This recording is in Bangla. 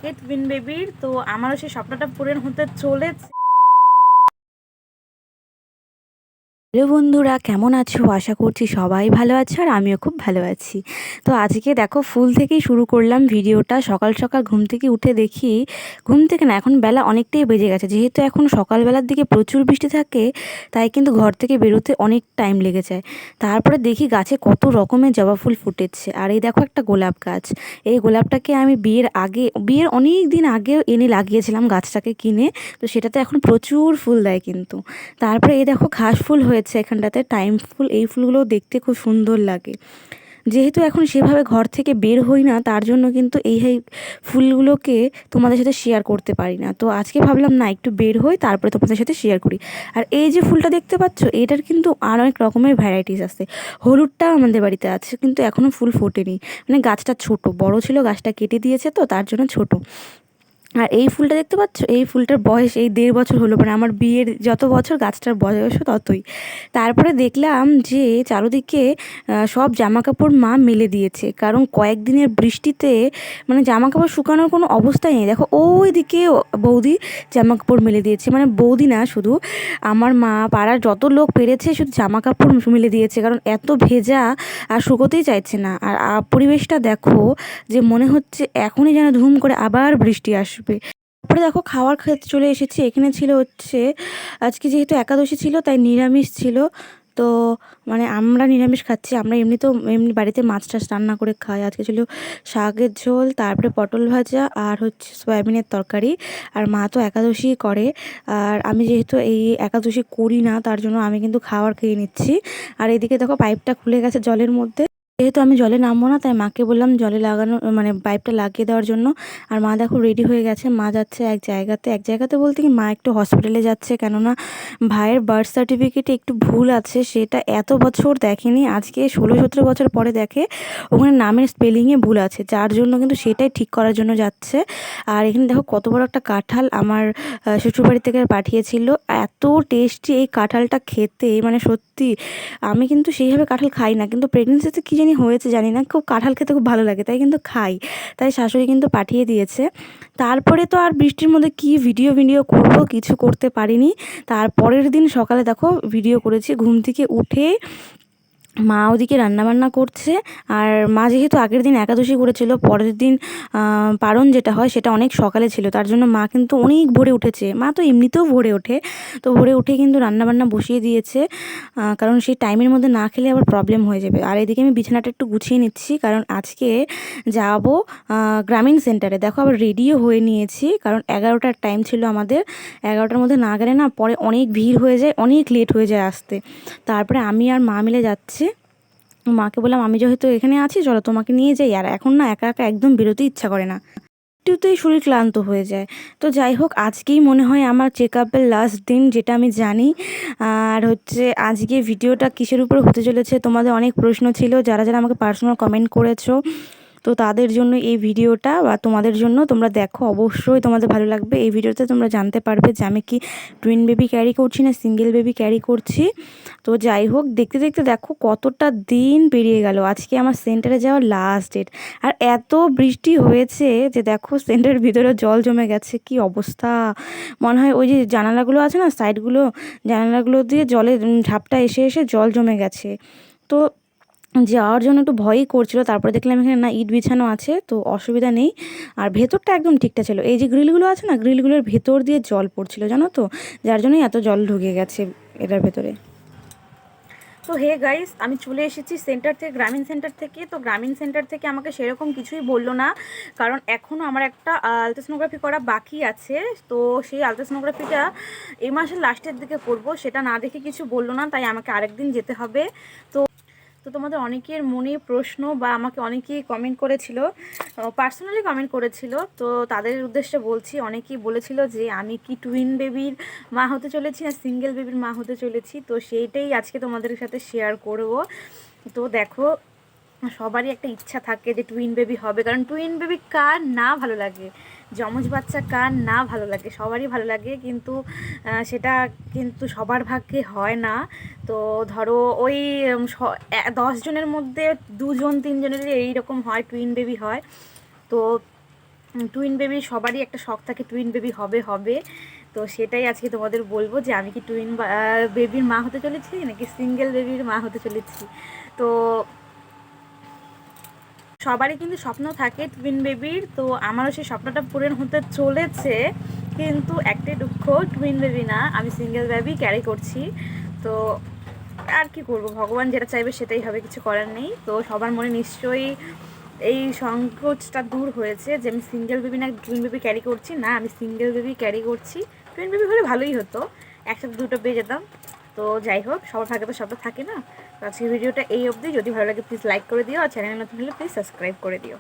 থাকে টুইন বেবির, তো আমারও সেই স্বপ্নটা পূরণ হতে চলেছে। হ্যালো বন্ধুরা, কেমন আছো? আশা করছি সবাই ভালো আছো আর আমিও খুব ভালো আছি। তো আজকে দেখো ফুল থেকেই শুরু করলাম ভিডিওটা। সকাল সকাল ঘুম থেকে উঠে দেখি, ঘুম থেকে না, এখন বেলা অনেকটাই বেজে গেছে। যেহেতু এখন সকালবেলার দিকে প্রচুর বৃষ্টি থাকে, তাই কিন্তু ঘর থেকে বেরোতে অনেক টাইম লেগে যায়। তারপরে দেখি গাছে কত রকমের জবা ফুল ফুটেছে। আর এই দেখো একটা গোলাপ গাছ। এই গোলাপটাকে আমি বিয়ের অনেক দিন আগে এনে লাগিয়েছিলাম গাছটাকে কিনে। তো সেটাতে এখন প্রচুর ফুল দেয় কিন্তু। তারপরে এই দেখো ঘাস ফুল হয়েছে এখানটাতে, টাইম ফুল। এই ফুলগুলো দেখতে খুব সুন্দর লাগে। যেহেতু এখন সেভাবে ঘর থেকে বের হই না, তার জন্য কিন্তু এই ফুলগুলোকে তোমাদের সাথে শেয়ার করতে পারি না। তো আজকে ভাবলাম না, একটু বের হই, তারপরে তোমাদের সাথে শেয়ার করি। আর এই যে ফুলটা দেখতে পাচ্ছ, এটার কিন্তু আর অনেক রকমের ভ্যারাইটিস আছে। হলুদটাও আমাদের বাড়িতে আছে, কিন্তু এখনও ফুল ফোটেনি। মানে গাছটা ছোট, বড় ছিল, গাছটা কেটে দিয়েছে, তো তার জন্য ছোট। আর এই ফুলটা দেখতে পাচ্ছ, এই ফুলটার বয়স এই 1.5 বছর হলো। মানে আমার বিয়ের যত বছর গাছটার বয়সও ততই। তারপরে দেখলাম যে চারদিকে সব জামা কাপড় মা মেলে দিয়েছে, কারণ কয়েকদিনের বৃষ্টিতে মানে জামা কাপড় শুকানোর কোনো অবস্থাই নেই। দেখো ওই দিকে বৌদি জামা কাপড় মেলে দিয়েছে, মানে বৌদি না, শুধু আমার মা, পাড়ার যত লোক পেরেছে শুধু জামা কাপড় মেলে দিয়েছে, কারণ এত ভেজা আর শুকোতেই চাইছে না। আর পরিবেশটা দেখো, যে মনে হচ্ছে এখনই যেন ধুম করে আবার বৃষ্টি আসবে। তারপরে দেখো খাওয়ার খেতে চলে এসেছি। এখানে ছিল হচ্ছে, আজকে যেহেতু একাদশী ছিল তাই নিরামিষ ছিল। তো মানে আমরা নিরামিষ খাচ্ছি। আমরা এমনিতেও এমনি বাড়িতে মাছ টাছ রান্না করে খাই। আজকে ছিল শাকের ঝোল, তারপরে পটল ভাজা, আর হচ্ছে সয়াবিনের তরকারি। আর মা তো একাদশী করে, আর আমি যেহেতু এই একাদশী করি না, তার জন্য আমি কিন্তু খাবার খেয়ে নিচ্ছি। আর এদিকে দেখো পাইপটা খুলে গেছে জলের মধ্যে। যেহেতু আমি জলে নামবো না, তাই মাকে বললাম জলে লাগানো, মানে পাইপটা লাগিয়ে দেওয়ার জন্য। আর মা দেখো রেডি হয়ে গেছে। মা যাচ্ছে এক জায়গাতে বলতে কি, মা একটু হসপিটালে যাচ্ছে, কেননা ভাইয়ের বার্থ সার্টিফিকেটে একটু ভুল আছে। সেটা এত বছর দেখেনি, আজকে 16-17 বছর পরে দেখে ওখানে নামের স্পেলিংয়ে ভুল আছে, যার জন্য কিন্তু সেটাই ঠিক করার জন্য যাচ্ছে। আর এখানে দেখো কত বড় একটা কাঁঠাল আমার শ্বশুরবাড়ি থেকে পাঠিয়েছিল। এত টেস্টি এই কাঁঠালটা খেতে, মানে সত্যি। আমি কিন্তু সেইভাবে কাঁঠাল খাই না, কিন্তু প্রেগনেন্সিতে কী জানি হয়েছে জানি না, খুব কাঁঠাল খেতে খুব ভালো লাগে, তাই কিন্তু খাই। তাই শাশুড়ি কিন্তু পাঠিয়ে দিয়েছে। তারপরে তো আর বৃষ্টির মধ্যে কি ভিডিও করব, কিছু করতে পারিনি। তারপরের দিন সকালে দেখো ভিডিও করেছি ঘুম থেকে উঠে। মা ওদিকে রান্নাবান্না করছে। আর মা যেহেতু আগের দিন একাদশী করেছিল, পরের দিন পারণ যেটা হয় সেটা অনেক সকালে ছিল, তার জন্য মা কিন্তু অনেক ভোরে উঠেছে। মা তো এমনিতেও ভোরে ওঠে, তো ভোরে উঠে কিন্তু রান্নাবান্না বসিয়ে দিয়েছে, কারণ সেই টাইমের মধ্যে না খেলে আবার প্রবলেম হয়ে যাবে। আর এদিকে আমি বিছানাটা একটু গুছিয়ে নিচ্ছি, কারণ আজকে যাব গ্রামীণ সেন্টারে। দেখো আবার রেডিও হয়ে নিয়েছি, কারণ 11টার টাইম ছিল আমাদের। 11টার মধ্যে না গেলে না পরে অনেক ভিড় হয়ে যায়, অনেক লেট হয়ে যায় আসতে। তারপরে আমি আর মা মিলে যাচ্ছি। মাকে বললাম আমি যেহেতু এখানে আছি, চলো তোমাকে নিয়ে যাই। আর এখন না একা একা একদম বেরোতে ইচ্ছা করে না, একটুতেই শরীর ক্লান্ত হয়ে যায়। তো যাই হোক, আজকেই মনে হয় আমার চেক আপের লাস্ট দিন, যেটা আমি জানি। আর হচ্ছে আজকে ভিডিওটা কিসের উপর হতে চলেছে, তোমাদের অনেক প্রশ্ন ছিল, যারা যারা আমাকে পার্সোনাল কমেন্ট করেছো। তো তাদের জন্য এই ভিডিওটা, বা তোমাদের জন্য, তোমরা দেখো, অবশ্যই তোমাদের ভালো লাগবে। এই ভিডিওতে তোমরা জানতে পারবে যে আমি কি টুইন বেবি ক্যারি করছি না সিঙ্গেল বেবি ক্যারি করছি। তো যাই হোক, দেখতে দেখতে দেখো কতটা দিন পেরিয়ে গেল। আজকে আমার সেন্টারে যাওয়ার লাস্ট ডেট। আর এত বৃষ্টি হয়েছে যে দেখো সেন্টারের ভিতরে জল জমে গেছে, কি অবস্থা। মনে হয় ওই যে জানালাগুলো আছে না, সাইডগুলো, জানালাগুলো দিয়ে জলে ঝাপটা এসে এসে জল জমে গেছে। তো যাওয়ার জন্য একটু ভয়ই করছিল। তারপরে দেখলাম এখানে না ইট বিছানো আছে, তো অসুবিধা নেই। আর ভেতরটা একদম ঠিকঠাক ছিল। এই যে গ্রিলগুলো আছে না, গ্রিলগুলোর ভেতর দিয়ে জল পড়ছিল, জানো তো, যার জন্যই এত জল ঢুকে গেছে এটার ভেতরে। তো হে গাইস, আমি চলে এসেছি সেন্টার থেকে, গ্রামীণ সেন্টার থেকে। তো গ্রামীণ সেন্টার থেকে আমাকে সেরকম কিছুই বললো না, কারণ এখনও আমার একটা আলট্রাসোনোগ্রাফি করা বাকি আছে। তো সেই আলট্রাসোনোগ্রাফিটা এই মাসের লাস্টের দিকে করব, সেটা না দেখে কিছু বললো না, তাই আমাকে আরেকদিন যেতে হবে। তো তো তোমাদের অনেকের মনে প্রশ্ন, বা আমাকে অনেকেই কমেন্ট করেছিল, পার্সোনালি কমেন্ট করেছিল। তো তাদের উদ্দেশ্যে বলছি, অনেকেই বলেছিল যে আমি কি টুইন বেবির মা হতে চলেছি না সিঙ্গেল বেবির মা হতে চলেছি। তো সেইটাই আজকে তোমাদের সাথে শেয়ার করব। তো দেখো, সবারই একটা ইচ্ছা থাকে যে টুইন বেবি হবে, কারণ টুইন বেবি কার না ভালো লাগে, যমজ বাচ্চা কার না ভালো লাগে, সবারই ভালো লাগে। কিন্তু সেটা কিন্তু সবার ভাগ্যে হয় না। তো ধরো ওই 10 জনের মধ্যে 2-3 জনের এইরকম হয়, টুইন বেবি হয়। তো টুইন বেবি সবারই একটা শখ থাকে, টুইন বেবি হবে হবে। তো সেটাই আজকে তোমাদের বলবো যে আমি কি টুইন বেবির মা হতে চলেছি নাকি সিঙ্গেল বেবির মা হতে চলেছি। তো সবারই কিন্তু স্বপ্ন থাকে টুইন বেবির, তো আমারও সেই স্বপ্নটা পূরণ হতে চলেছে। কিন্তু একটাই দুঃখ, টুইন বেবি না, আমি সিঙ্গেল বেবি ক্যারি করছি। তো আর কি করব, ভগবান যেটা চাইবে সেটাই হবে, কিছু করার নেই। তো সবার মনে নিশ্চয়ই এই সংকোচটা দূর হয়েছে যে আমি সিঙ্গেল বেবি না টুইন বেবি ক্যারি করছি। না, আমি সিঙ্গেল বেবি ক্যারি করছি। টুইন বেবি হলে ভালোই হতো, একসাথে দুটো পেয়ে যেতাম। তো যাই হোক, সবার ভাগে তো সবটা থাকে না। তো আজকের ভিডিওটা এই অবধি। যদি ভালো লাগে প্লিজ লাইক করে দিও, আর চ্যানেলে নতুন হলে প্লিজ সাবস্ক্রাইব করে দিও।